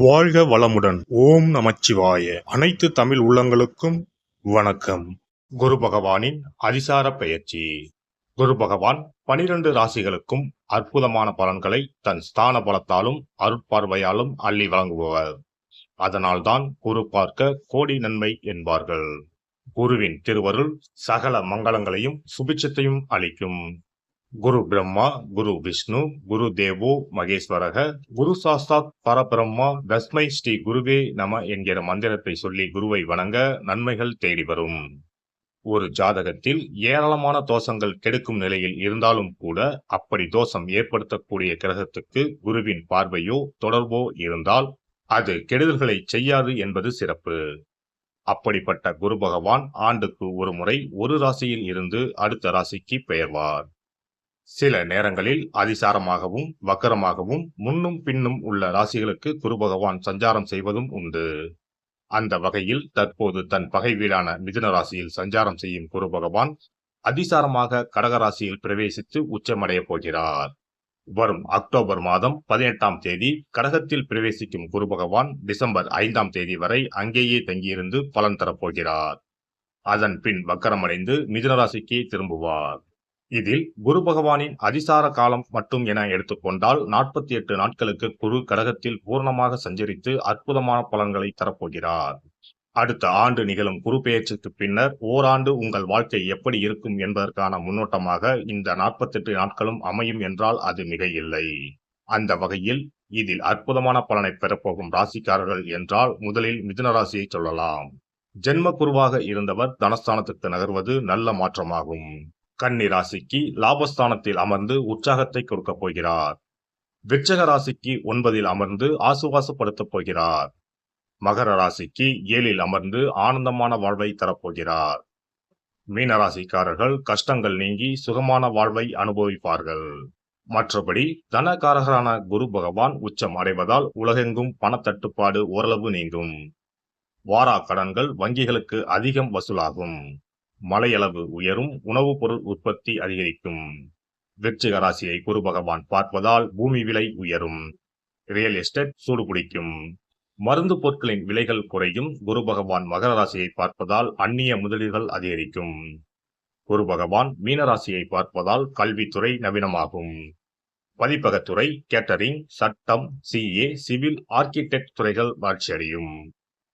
வாழ்க வளமுடன். ஓம் நமச்சிவாய. அனைத்து தமிழ் உள்ளங்களுக்கும் வணக்கம். குரு பகவானின் அதிசார பெயர்ச்சி. குரு பகவான் 12 ராசிகளுக்கும் அற்புதமான பலன்களை தன் ஸ்தான பலத்தாலும் அருட்பார்வையாலும் அள்ளி வழங்குபவர். அதனால்தான் குரு பார்க்க கோடி நன்மை என்பார்கள். குருவின் திருவருள் சகல மங்களங்களையும் சுபிட்சத்தையும் அளிக்கும். குரு பிரம்மா, குரு விஷ்ணு, குரு தேவோ மகேஸ்வரக, குரு சாஸ்தாத் பரபிரம்மா, தஸ்மை ஸ்ரீ குருவே நம என்கிற மந்திரத்தை சொல்லி குருவை வணங்க நன்மைகள் தேடி வரும். ஒரு ஜாதகத்தில் ஏராளமான தோஷங்கள் கெடுக்கும் நிலையில் இருந்தாலும் கூட அப்படி தோஷம் ஏற்படுத்தக்கூடிய கிரகத்துக்கு குருவின் பார்வையோ தொடர்போ இருந்தால் அது கெடுதல்களை செய்யாது என்பது சிறப்பு. அப்படிப்பட்ட குரு பகவான் ஆண்டுக்கு ஒரு முறை ஒரு ராசியில் இருந்து அடுத்த ராசிக்கு பெயர்வார். சில நேரங்களில் அதிசாரமாகவும் வக்கரமாகவும் முன்னும் பின்னும் உள்ள ராசிகளுக்கு குரு பகவான் சஞ்சாரம் செய்வதும் உண்டு. அந்த வகையில் தற்போது தன் பகை வீடான மிதுன ராசியில் சஞ்சாரம் செய்யும் குரு பகவான் அதிசாரமாக கடக ராசியில் பிரவேசித்து உச்சமடைய போகிறார். வரும் அக்டோபர் மாதம் 18ஆம் தேதி கடகத்தில் பிரவேசிக்கும் குரு பகவான் டிசம்பர் 5ஆம் தேதி வரை அங்கேயே தங்கியிருந்து பலன் தரப்போகிறார். அதன் பின் வக்கரமடைந்து மிதுன ராசிக்கு திரும்புவார். இதில் குரு பகவானின் அதிசார காலம் மட்டும் என எடுத்துக்கொண்டால் 48 நாட்களுக்கு குரு கடகத்தில் பூர்ணமாக சஞ்சரித்து அற்புதமான பலன்களை தரப்போகிறார். அடுத்த ஆண்டு நிகழும் குரு பெயர்ச்சிக்கு பின்னர் ஓராண்டு உங்கள் வாழ்க்கை எப்படி இருக்கும் என்பதற்கான முன்னோட்டமாக இந்த 48 நாட்களும் அமையும் என்றால் அது மிக இல்லை. அந்த வகையில் இதில் அற்புதமான பலனை பெறப்போகும் ராசிக்காரர்கள் என்றால் முதலில் மிதுன ராசியை சொல்லலாம். ஜென்ம குருவாக இருந்தவர் தனஸ்தானத்துக்கு நகர்வது நல்ல மாற்றமாகும். கன்னி ராசிக்கு லாபஸ்தானத்தில் அமர்ந்து உற்சாகத்தை கொடுக்க போகிறார். விருச்சிக ராசிக்கு 9இல் அமர்ந்து ஆசுவாசப்படுத்தப் போகிறார். மகர ராசிக்கு 7இல் அமர்ந்து ஆனந்தமான வாழ்வை தரப்போகிறார். மீன ராசிக்காரர்கள் கஷ்டங்கள் நீங்கி சுகமான வாழ்வை அனுபவிப்பார்கள். மற்றபடி தனகாரகரான குரு பகவான் உச்சம் அடைவதால் உலகெங்கும் பணத்தட்டுப்பாடு ஓரளவு நீங்கும். வாரா கடன்கள் வங்கிகளுக்கு அதிகம் வசூலாகும். மழையளவு உயரும். உணவுப் பொருள் உற்பத்தி அதிகரிக்கும். விருச்சிக ராசியை குரு பகவான் பார்ப்பதால் பூமி விலை உயரும். ரியல் எஸ்டேட் சூடுபிடிக்கும். மருந்து பொருட்களின் விலைகள் குறையும். குரு பகவான் மகர ராசியை பார்ப்பதால் அந்நிய முதலீடுகள் அதிகரிக்கும். குரு பகவான் மீன ராசியை பார்ப்பதால் கல்வித்துறை நவீனமாகும். பதிப்பகத்துறை, கேட்டரிங், சட்டம், சிஏ, சிவில், ஆர்கிடெக்ட் துறைகள் வளர்ச்சியடையும்.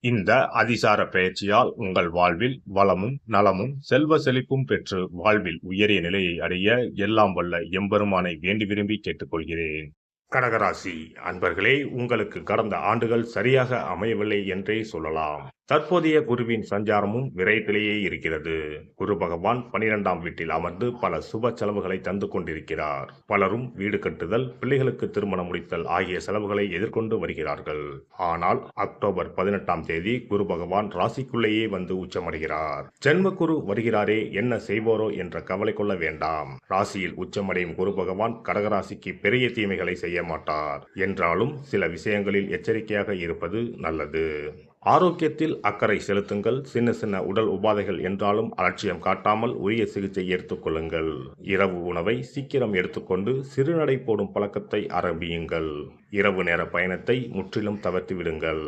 இந்த அதிசார பெயர்ச்சியால் உங்கள் வாழ்வில் வளமும் நலமும் செல்வ செழிப்பும் பெற்று வாழ்வில் உயரிய நிலையை அடைய எல்லாம் வல்ல எம்பெருமானை வேண்டி விரும்பி கேட்டுக்கொள்கிறேன். கடகராசி அன்பர்களே, உங்களுக்கு கடந்த ஆண்டுகள் சரியாக அமையவில்லை என்றே சொல்லலாம். தற்போதைய குருவின் சஞ்சாரமும் விரைவிலேயே இருக்கிறது. குரு பகவான் 12ஆம் வீட்டில் அமர்ந்து பல சுப செலவுகளை தந்து கொண்டிருக்கிறார். பலரும் வீடு கட்டுதல், பிள்ளைகளுக்கு திருமணம் முடித்தல் ஆகிய செலவுகளை எதிர்கொண்டு வருகிறார்கள். ஆனால் அக்டோபர் 18ஆம் தேதி குரு பகவான் ராசிக்குள்ளேயே வந்து உச்சமடைகிறார். ஜென்ம குரு வருகிறாரே, என்ன செய்வோரோ என்ற கவலை கொள்ள வேண்டாம். ராசியில் உச்சமடையும் குரு பகவான் கடகராசிக்கு பெரிய தீமைகளை செய்ய மாட்டார் என்றாலும் சில விஷயங்களில் எச்சரிக்கையாக இருப்பது நல்லது. ஆரோக்கியத்தில் அக்கறை செலுத்துங்கள். சின்ன சின்ன உடல் உபாதைகள் என்றாலும் அலட்சியம் காட்டாமல் உரிய சிகிச்சை எடுத்துக்கொள்ளுங்கள். இரவு உணவை சீக்கிரம் எடுத்துக்கொண்டு சிறுநடை போடும் பழக்கத்தை ஆரம்பியுங்கள். இரவு நேர பயணத்தை முற்றிலும் தவிர்த்து விடுங்கள்.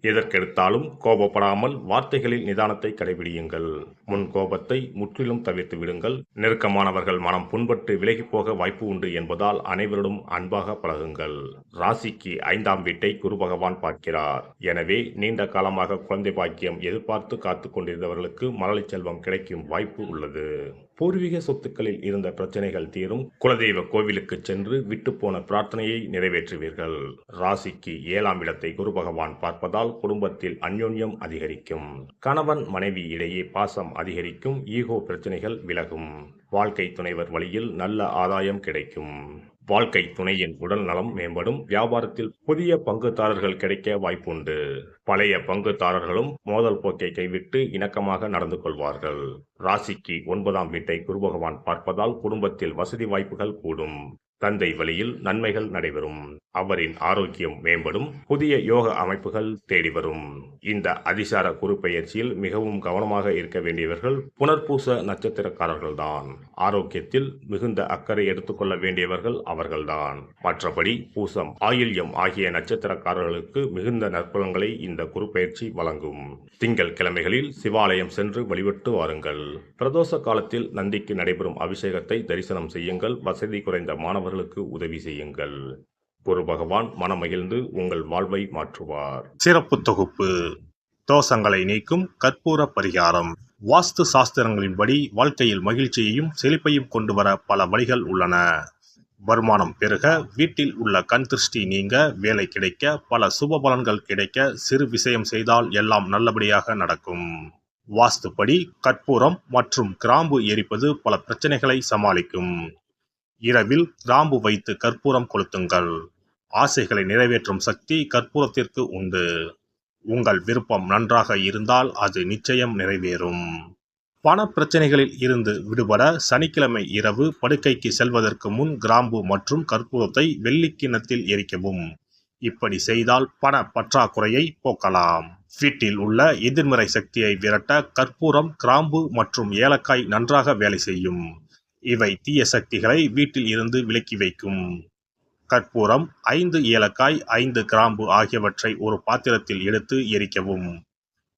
எதற்கெடுத்தாலும் கோபப்படாமல் வார்த்தைகளில் நிதானத்தை கடைபிடியுங்கள். முன் கோபத்தை முற்றிலும் தவிர்த்து விடுங்கள். நெருக்கமானவர்கள் மனம் புண்பட்டு விலகி போக வாய்ப்பு உண்டு என்பதால் அனைவரிடம் அன்பாக பழகுங்கள். ராசிக்கு 5ஆம் வீட்டை குரு பகவான் பார்க்கிறார். எனவே நீண்ட காலமாக குழந்தை பாக்கியம் எதிர்பார்த்து காத்து கொண்டிருந்தவர்களுக்கு மழலை செல்வம் கிடைக்கும் வாய்ப்பு உள்ளது. பூர்வீக சொத்துக்களில் இருந்த பிரச்சனைகள் தீரும். குலதெய்வ கோவிலுக்கு சென்று விட்டு போன பிரார்த்தனையை நிறைவேற்றுவீர்கள். ராசிக்கு 7ஆம் இடத்தை குரு பகவான் பார்ப்பதால் குடும்பத்தில் அந்யோன்யம் அதிகரிக்கும். கணவன் மனைவி இடையே பாசம் அதிகரிக்கும். ஈகோ பிரச்சனைகள் விலகும். வாழ்க்கை துணைவர் வழியில் நல்ல ஆதாயம் கிடைக்கும். வாழ்க்கை துணையின் உடல் நலம் மேம்படும். வியாபாரத்தில் புதிய பங்குதாரர்கள் கிடைக்க வாய்ப்புண்டு. பழைய பங்குதாரர்களும் மோதல் போக்கை கைவிட்டு இணக்கமாக நடந்து கொள்வார்கள். ராசிக்கு 9ஆம் வீட்டை குரு பகவான் பார்ப்பதால் குடும்பத்தில் வசதி வாய்ப்புகள் கூடும். தந்தை வழியில் நன்மைகள் நடைபெறும். அவரின் ஆரோக்கியம் மேம்படும். புதிய யோக அமைப்புகள் தேடி வரும். இந்த அதிசார குரு பெயர்ச்சியில் மிகவும் கவனமாக இருக்க வேண்டியவர்கள் புனர்பூச நட்சத்திரக்காரர்கள்தான். ஆரோக்கியத்தில் மிகுந்த அக்கறை எடுத்துக்கொள்ள வேண்டியவர்கள் அவர்கள்தான். மற்றபடி பூசம், ஆயில்யம் ஆகிய நட்சத்திரக்காரர்களுக்கு மிகுந்த நற்பலன்களை இந்த குரு பெயர்ச்சி வழங்கும். திங்கள் கிழமைகளில் சிவாலயம் சென்று வழிபட்டு வாருங்கள். பிரதோஷ காலத்தில் நந்திக்கு நடைபெறும் அபிஷேகத்தை தரிசனம் செய்யுங்கள். வசதி குறைந்த மாணவர்களுக்கு உதவி செய்யுங்கள். குரு பகவான் மனமகிழ்ந்து உங்கள் வாழ்வை மாற்றுவார். சிறப்பு தொகுப்பு: தோஷங்களை நீக்கும் கற்பூர பரிகாரம். வாஸ்து சாஸ்திரங்களின்படி வாழ்க்கையில் மகிழ்ச்சியையும் செழிப்பையும் கொண்டு வர பல வழிகள் உள்ளன. வருமானம் பெருக, வீட்டில் உள்ள கண் திருஷ்டி நீங்க, வேலை கிடைக்க, பல சுப பலன்கள் கிடைக்க, சிறு விஷயம் செய்தால் எல்லாம் நல்லபடியாக நடக்கும். வாஸ்துப்படி கற்பூரம் மற்றும் கிராம்பு எரிப்பது பல பிரச்சனைகளை சமாளிக்கும். இரவில் கிராம்பு வைத்து கற்பூரம் கொளுத்துங்கள். ஆசைகளை நிறைவேற்றும் சக்தி கற்பூரத்திற்கு உண்டு. உங்கள் விருப்பம் நன்றாக இருந்தால் அது நிச்சயம் நிறைவேறும். பண பிரச்சனைகளில் இருந்து விடுபட சனிக்கிழமை இரவு படுக்கைக்கு செல்வதற்கு முன் கிராம்பு மற்றும் கற்பூரத்தை வெள்ளி கிண்ணத்தில் எரிக்கவும். இப்படி செய்தால் பண பற்றாக்குறையை போக்கலாம். வீட்டில் உள்ள எதிர்மறை சக்தியை விரட்ட கற்பூரம், கிராம்பு மற்றும் ஏலக்காய் நன்றாக வேலை செய்யும். இவை தீய சக்திகளை வீட்டில் இருந்து விலக்கி வைக்கும். கற்பூரம், 5 ஏலக்காய், 5 கிராம்பு ஆகியவற்றை ஒரு பாத்திரத்தில் எடுத்து எரிக்கவும்.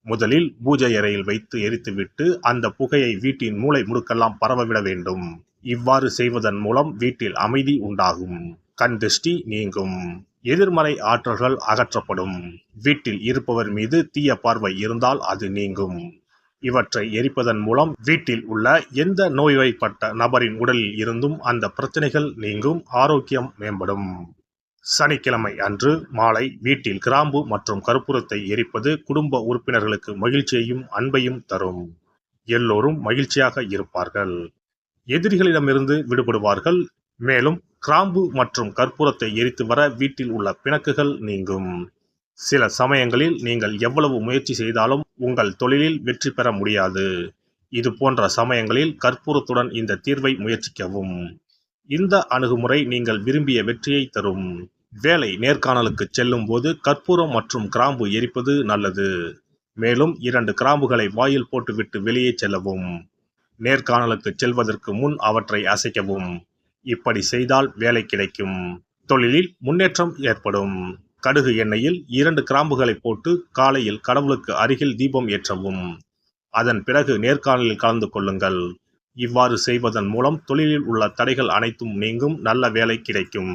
முதலில் பூஜை அறையில் வைத்து எரித்துவிட்டு அந்த புகையை வீட்டின் மூலை முடுக்கெல்லாம் பரவவிட வேண்டும். இவ்வாறு செய்வதன் மூலம் வீட்டில் அமைதி உண்டாகும். கண் திருஷ்டி நீங்கும். எதிர்மறை ஆற்றல்கள் அகற்றப்படும். வீட்டில் இருப்பவர் மீது தீய பார்வை இருந்தால் அது நீங்கும். இவற்றை எரிப்பதன் மூலம் வீட்டில் உள்ள எந்த நோய்வாய்ப்பட்ட நபரின் உடலில் இருந்தும் அந்த பிரச்சனைகள் நீங்கும். ஆரோக்கியம் மேம்படும். சனிக்கிழமை அன்று மாலை வீட்டில் கிராம்பு மற்றும் கற்பூரத்தை எரிப்பது குடும்ப உறுப்பினர்களுக்கு மகிழ்ச்சியையும் அன்பையும் தரும். எல்லோரும் மகிழ்ச்சியாக இருப்பார்கள். எதிரிகளிடமிருந்து விடுபடுவார்கள். மேலும் கிராம்பு மற்றும் கற்பூரத்தை எரித்து வர வீட்டில் உள்ள பிணக்குகள் நீங்கும். சில சமயங்களில் நீங்கள் எவ்வளவு முயற்சி செய்தாலும் உங்கள் தொழிலில் வெற்றி பெற முடியாது. இது போன்ற சமயங்களில் கற்பூரத்துடன் இந்த தீர்வை முயற்சிக்கவும். இந்த அணுகுமுறை நீங்கள் விரும்பிய வெற்றியை தரும். வேலை நேர்காணலுக்கு செல்லும் போது கற்பூரம் மற்றும் கிராம்பு எரிப்பது நல்லது. மேலும் 2 கிராம்புகளை வாயில் போட்டுவிட்டு வெளியே செல்லவும். நேர்காணலுக்கு செல்வதற்கு முன் அவற்றை அசைக்கவும். இப்படி செய்தால் வேலை கிடைக்கும். தொழிலில் முன்னேற்றம் ஏற்படும். கடுகு எண்ணெயில் 2 கிராம்புகளை போட்டு காலையில் கடவுளுக்கு அருகில் தீபம் ஏற்றவும். அதன் பிறகு நேர்காணலில் கலந்து கொள்ளுங்கள். இவ்வாறு செய்வதன் மூலம் தொழிலில் உள்ள தடைகள் அனைத்தும் நீங்கும். நல்ல வேலை கிடைக்கும்.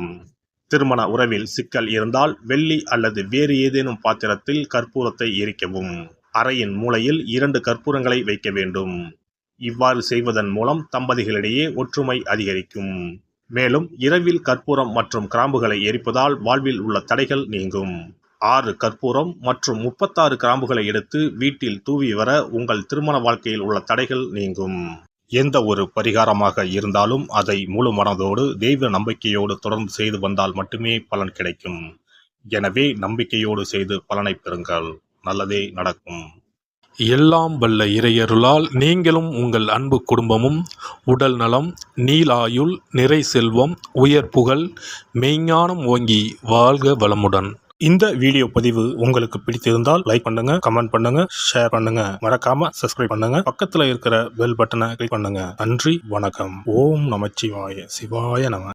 திருமண உறவில் சிக்கல் இருந்தால் வெள்ளி அல்லது வேறு ஏதேனும் பாத்திரத்தில் கற்பூரத்தை எரிக்கவும். அறையின் மூலையில் 2 கற்பூரங்களை வைக்க வேண்டும். இவ்வாறு செய்வதன் மூலம் தம்பதிகளிடையே ஒற்றுமை அதிகரிக்கும். மேலும் இரவில் கற்பூரம் மற்றும் கிராம்புகளை எரிப்பதால் வாழ்வில் உள்ள தடைகள் நீங்கும். 6 கற்பூரம் மற்றும் 36 கிராம்புகளை எடுத்து வீட்டில் தூவி வர உங்கள் திருமண வாழ்க்கையில் உள்ள தடைகள் நீங்கும். எந்த ஒரு பரிகாரமாக இருந்தாலும் அதை முழு மனதோடு தெய்வ நம்பிக்கையோடு தொடர்ந்து செய்து வந்தால் மட்டுமே பலன் கிடைக்கும். எனவே நம்பிக்கையோடு செய்து பலனை பெறுங்கள். நல்லதே நடக்கும். எல்லாம் வல்ல இறையருளால் நீங்களும் உங்கள் அன்பு குடும்பமும் உடல் நலம், நீலாயுள், நிறை செல்வம், உயர் புகழ், மெய்ஞானம் ஓங்கி வாழ்க வளமுடன். இந்த வீடியோ பதிவு உங்களுக்கு பிடித்திருந்தால் லைக் பண்ணுங்க, கமெண்ட் பண்ணுங்க, ஷேர் பண்ணுங்க. மறக்காம சப்ஸ்கிரைப் பண்ணுங்க. பக்கத்துல இருக்கிற பெல் பட்டனை கிளிக் பண்ணுங்க. நன்றி, வணக்கம். ஓம் நமச்சிவாய. சிவாய நம.